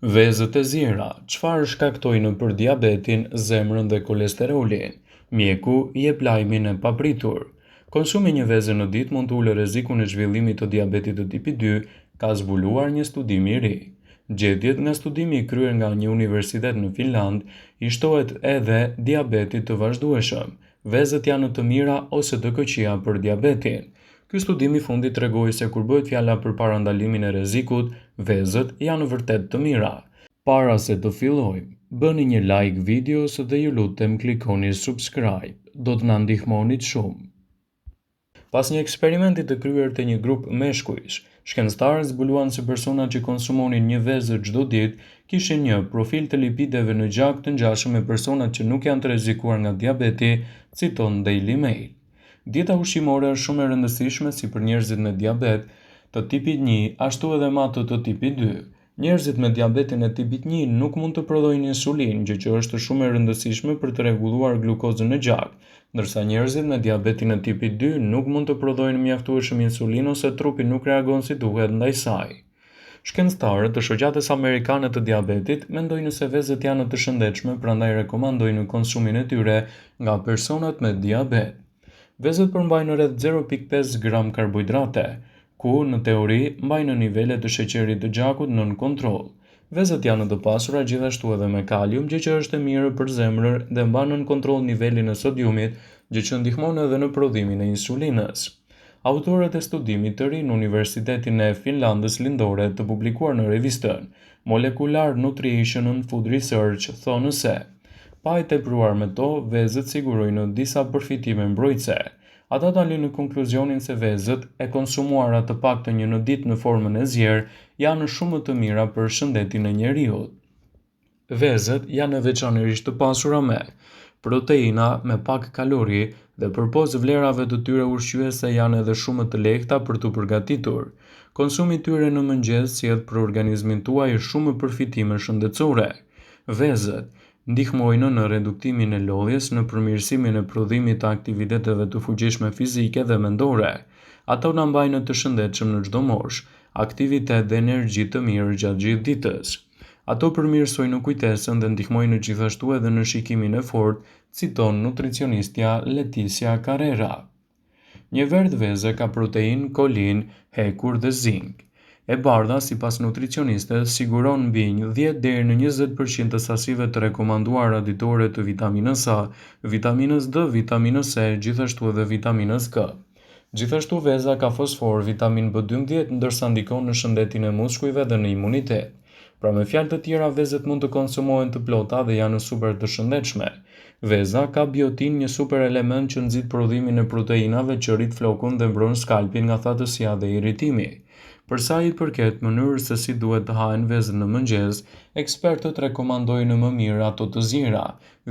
Vezët e zjera, çfarë shkaktojnë për diabetin, zemrën dhe kolesterolin? Mjeku jep lajmin e papritur. Konsumi një vezë në ditë mund të ulë rrezikun e zhvillimit të diabetit të tipi 2, ka zbuluar një studim i ri. Gjetjet nga studimi i kryer nga një universitet në Finland i shtohet edhe diabetit të vazhdueshëm. Vezët janë të mira ose të këqija për diabetin. Ky studim i fundit tregoi se kur bëhet fjala për parandalimin e rrezikut, vezët janë vërtet të mira. Para se të fillojmë, bëni një like videos dhe ju lutem klikoni subscribe, do të na ndihmonit shumë. Pas një eksperimenti të kryer te një grup meshkujsh, shkencëtarët zbuluan se personat që konsumonin një vezë çdo ditë kishin një profil të lipideve në gjak të ngjashëm me personat që nuk janë të rrezikuar nga diabeti, citon Daily Mail. Dieta ushqimore është shumë e rëndësishme si për njerëzit me diabet të tipit 1, ashtu edhe me atë të tipit 2. Njerëzit me diabetin e tipit 1 nuk mund të prodhojnë insulinë, gjë që është shumë e rëndësishme për të rregulluar glukozën në gjak, ndërsa njerëzit me diabetin e tipit 2 nuk mund të prodhojnë mjaftueshëm insulinë ose trupi nuk reagon si duhet ndaj saj. Shkencëtarët të shoqatës amerikane të diabetit mendojnë se vezët janë të shëndetshme, prandaj rekomandojnë konsumin e tyre nga personat me diabet. Vezët përmbajnë rreth 0,5 gram karbohidrate, ku në teori mbajnë nivelet të sheqerit të gjakut nën kontroll. Vezët janë të pasura gjithashtu edhe me kalium, gjë që është e mirë për zemrën dhe mban nën kontroll nivelin e sodiumit, gjë që ndihmon edhe në prodhimin e insulinës. Autorët e studimit të ri në Universitetin e Finlandës Lindore të publikuar në revistën Molecular Nutrition and Food Research thonë se pa e tepruar me to, vezët sigurojnë disa përfitime mbrojtëse. Ata dalin në konkluzionin se vezët e konsumuara të paktën një në ditë në formën e zjerë janë shumë të mira për shëndetin e njeriut. Vezët janë veçanërisht të pasura me proteina me pak kalori dhe përpos vlerave të tyre ushqyese janë edhe shumë të lehta për të përgatitur. Konsumi i tyre në mëngjes sjell për organizmin tuaj shumë përfitime shëndetësore. Vezët ndihmojnë në reduktimin e lodhjes, në përmirësimin e prodhimit të aktiviteteve të fuqishme fizike dhe mendore. Ato na mbajnë të shëndetshëm në çdo moshë, aktivitet dhe energji të mirë gjatë gjithë ditës. Ato përmirësojnë kujtesën dhe ndihmojnë gjithashtu edhe në shikimin e fortë, citon nutricionistja Leticia Carrera. Një verdh veze ka proteinë, kolin, hekur dhe zink. E bardha, sipas nutricionistes, siguron mbi 10 deri në 20% të sasive të rekomanduara ditore të vitaminës A, vitaminës D, vitaminës C, gjithashtu edhe vitaminës K. Gjithashtu veza ka fosfor, vitamin B12, ndërsa ndikon në shëndetin e muskujve dhe në imunitet. Pra me fjalë të tjera, vezët mund të konsumohen të plota dhe janë super të shëndetshme. Veza ka biotin, një super element që nxit prodhimin e proteinave që rrit flokun dhe mbron skalpin nga thatësia dhe irritimi. Për sa i përket mënyrës se si duhet të hahen vezët në mëngjes, ekspertët rekomandojnë më mirë ato të zjera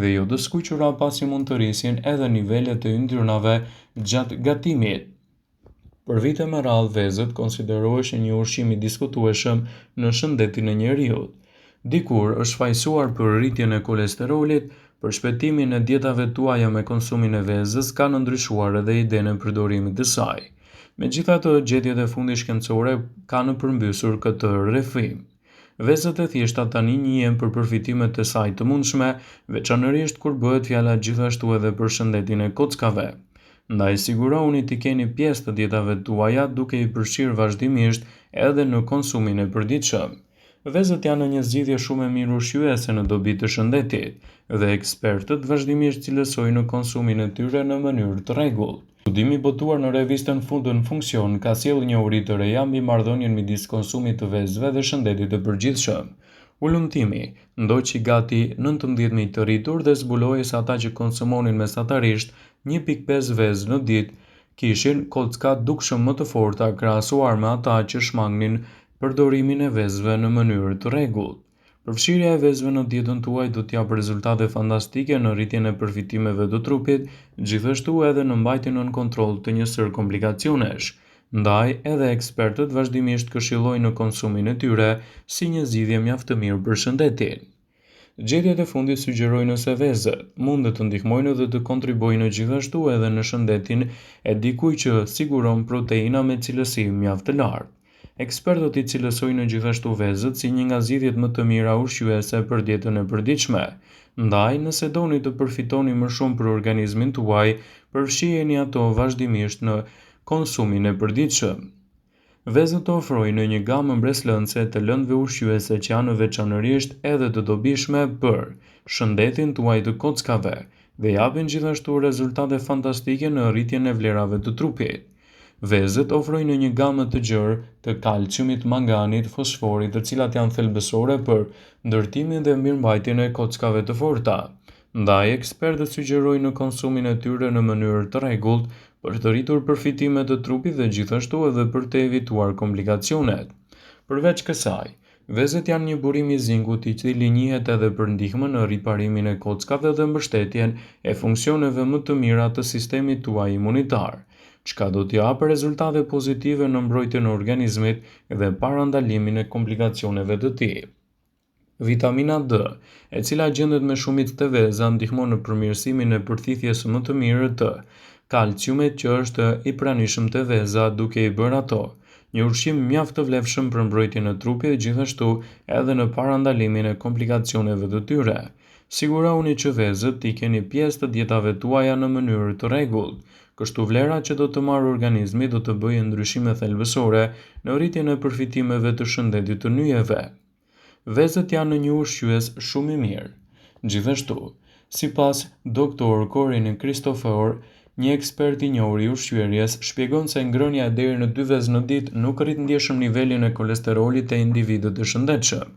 dhe jo të skuqura pasi mund të rrisin edhe nivelet e yndyrnave gjatë gatimit. Për vite me radhë, vezët konsideroheshin një ushqim i diskutueshëm në shëndetin e njeriut. Dikur është fajsuar për rritjen e kolesterolit, për shpejtimin e dietave tuaja me konsumin e vezës kanë ndryshuar edhe idenë e përdorimit të saj. Megjithatë, gjetjet e fundit shkencore kanë përmbysur këtë rrëfim. Vezët e thjeshta tani njihen për përfitimet e saj të mundshme, veçanërisht kur bëhet fjala gjithashtu edhe për shëndetin e kockave. Ndaj sigurohuni të keni pjesë të dietave tuaja duke i përfshirë vazhdimisht edhe në konsumin e përditshëm. Vezët janë një zgjidhje shumë e mirë ushqyese në dobi të shëndetit dhe ekspertët vazhdimisht cilësojnë konsumin e tyre në mënyrë të rregullt. Studimi botuar në revistën Food and Function ka sjellë njohuri të reja mbi marrëdhënien midis konsumit të vezëve dhe shëndetit të përgjithshëm. Ulëmtimi ndoqi gati 19.000 të rritur dhe zbuloi se ata që konsumonin mesatarisht 1,5 vezë në ditë kishin kocka dukshëm më të forta krahasuar me ata që shmangnin përdorimin e vezëve në mënyrë të rregullt. Përfshirja e vezëve në dietën tuaj do t'japë rezultate fantastike në rritjen e përfitimeve të trupit, gjithashtu edhe në mbajtjen nën kontroll të një sër komplikacionesh. Ndaj, edhe ekspertët vazhdimisht këshillojnë në konsumin e tyre si një zgjidhje mjaft të mirë për shëndetin. Gjetjet e fundit sugjerojnë se vezët mund të ndihmojnë dhe të kontribuojnë gjithashtu edhe në shëndetin e dikujt që siguron proteina me cilësi mjaft të lartë. Ekspertët i cilësojnë gjithashtu vezët si një nga zgjidhjet më të mira ushqyese për dietën e përditshme. Ndaj, nëse doni të përfitoni më shumë për organizmin tuaj, përfshijeni ato vazhdimisht në konsumin e përditshëm. Vezët ofrojnë një gamë mbreslënse të lëndëve ushqyese që janë veçanërisht edhe të dobishme për shëndetin tuaj të kockave dhe japin gjithashtu rezultate fantastike në rritjen e vlerave të trupit. Vezët ofrojnë një gamë të gjerë të kalciumit, manganit, fosforit, të cilat janë thelbësore për ndërtimin dhe mirëmbajtjen e kockave të forta. Ndaj, ekspertët sugjerojnë konsumin e tyre në mënyrë të rregullt për të rritur përfitimet të trupit dhe gjithashtu edhe për të evituar komplikacionet. Përveç kësaj, vezët janë një burim i zinkut i cili njihet edhe për ndihmën në riparimin e kockave dhe mbështetjen e funksioneve më të mira të sistemit tuaj imunitar, çka do t'ju japë rezultate pozitive në mbrojtjen e organizmit dhe parandalimin e komplikacioneve të tij. Vitamina D, e cila gjendet me shumicë të vezave, ndihmon në përmirësimin e përthithjes më të mirë të kalciumit që është i pranishëm te vezat, duke i bërë ato një ushqim mjaft të vlefshëm për mbrojtjen e trupit dhe gjithashtu edhe në parandalimin e komplikacioneve të tyre. Sigurohuni që vezët t'i keni pjesë të dietave tuaja në mënyrë të rregullt, kështu vlerat që do të marrë organizmi do të bëjë ndryshime thelbësore në rritjen e përfitimeve të shëndetit të nyjeve. Vezët janë një ushqyes shumë i mirë. Gjithashtu, sipas Dr. Corin Christopher, një ekspert i njohur i ushqyerjes, shpjegon se ngrënia deri në 2 vezë në ditë nuk rrit ndjeshëm nivelin e kolesterolit te individët e shëndetshëm.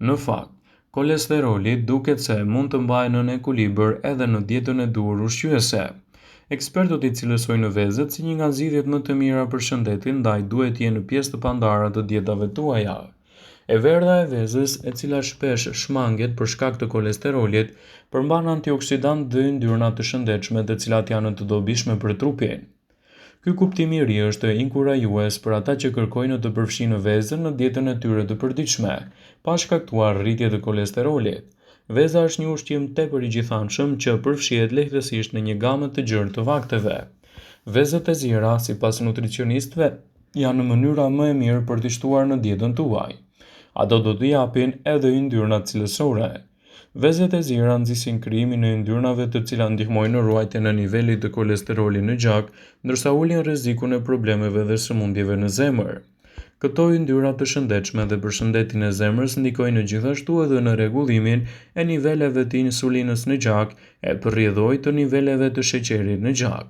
Në fakt, kolesteroli duket se mund të mbahet në ekuilibër edhe në dietën e duhur ushqyese. Ekspertët i cilësojnë vezët si një nga zgjidhjet më të mira për shëndetin, ndaj duhet të jenë pjesë të pandarë të dietave tuaja. E verdha e vezës, e cila shpesh shmanget për shkak të kolesterolit, përmban antioksidant dhe yndyrna të shëndetshme të cilat janë të dobishme për trupin. Ky kuptim i ri është inkurajues për ata që kërkojnë të përfshinë vezën në dietën e tyre të përditshme, pa shkaktuar rritje të kolesterolit. Veza është një ushqim tepër i gjithanshëm që përfshihet lehtësisht në një gamë të gjerë të vakteve. Vezët e zira, sipas nutricionistëve, janë mënyra më e mirë për t'i shtuar në dietën tuaj. Ato do t'i japin edhe yndyrna cilësore. Vezët e zira nxisin krijimin e yndyrnave të cilat ndihmojnë në ruajtjen e nivelit të kolesterolit në gjak, ndërsa ulin rrezikun e problemeve dhe sëmundjeve në zemër. Këto yndyra të shëndetshme dhe për shëndetin e zemrës ndikojnë gjithashtu edhe në rregullimin e niveleve të insulinës në gjak e përrjedhoj të niveleve të sheqerit në gjak.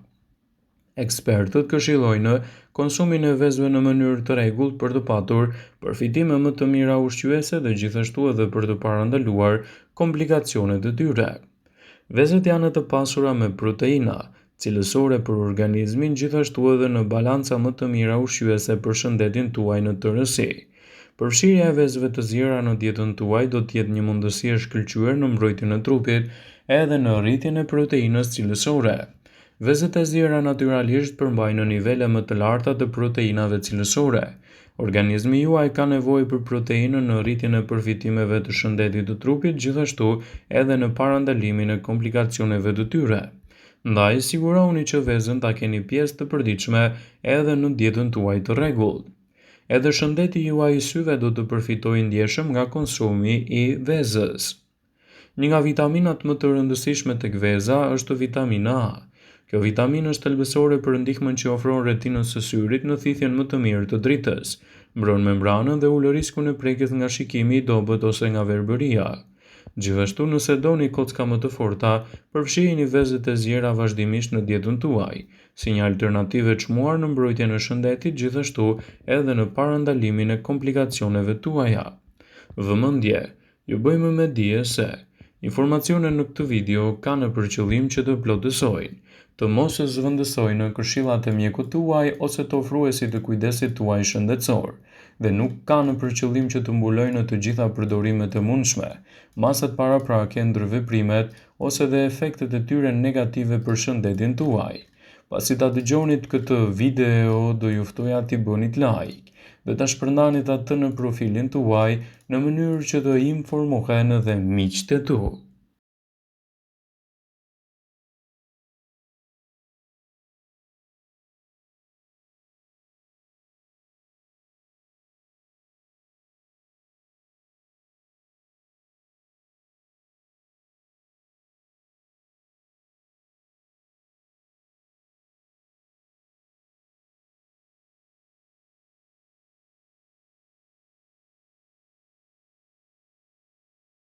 Ekspertët këshillojnë konsumin e vezëve në mënyrë të rregullt për të patur përfitime më të mira ushqyese dhe gjithashtu edhe për të parandaluar komplikacionet e tyre. Vezët janë të pasura me proteina, cilësore për organizmin, gjithashtu edhe në balanca më të mira ushqyese për shëndetin tuaj në tërësi. Përfshirja e vezëve të zira në dietën tuaj do të jetë një mundësi e shkëlqyer në mbrojtjen e trupit edhe në rritjen e proteinës cilësore. Vezët e zira natyralisht përmbajnë nivele më të larta të proteinave cilësore. Organizmi juaj ka nevojë për proteinën në rritjen e përfitimeve të shëndetit të trupit, gjithashtu edhe në parandalimin e komplikacioneve të tyre. Ndaj, sigurohuni që vezën ta keni pjesë të përditshme edhe në dietën tuaj të rregullt. Edhe shëndeti juaj i syve do të përfitojë ndjeshëm nga konsumi i vezës. Një nga vitaminat më të rëndësishme tek veza është vitamina A. Kjo vitaminë është thelbësore për ndihmën që ofron retinës së syrit në thithjen më të mirë të dritës, mbron membranën dhe ulë riskun e prekjes nga shikimi i dobët ose nga verbëria. Gjithashtu, nëse doni kocka më të forta, përfshiheni vezët e zjera vazhdimisht në dietën tuaj, si një alternativë e çmuar në mbrojtjen e shëndetit, gjithashtu edhe në parandalimin e komplikacioneve tuaja. Vëmendje, ju bëjmë me dije se informacionet në këtë video kanë për qëllim që të plotësojnë, të mos e zëvendësojnë këshillat e mjekut tuaj ose të ofruesit të kujdesit tuaj shëndetësor, dhe nuk kanë për qëllim që të mbulojnë të gjitha përdorimet e mundshme, masat paraprake, ndërveprimet ose dhe efektet e tyre negative për shëndetin tuaj. Pasi ta dëgjonit këtë video, do ju ftoja t'i bënit like dhe ta shpërndanit atë në profilin tuaj në mënyrë që të informohen edhe miqtë e tu.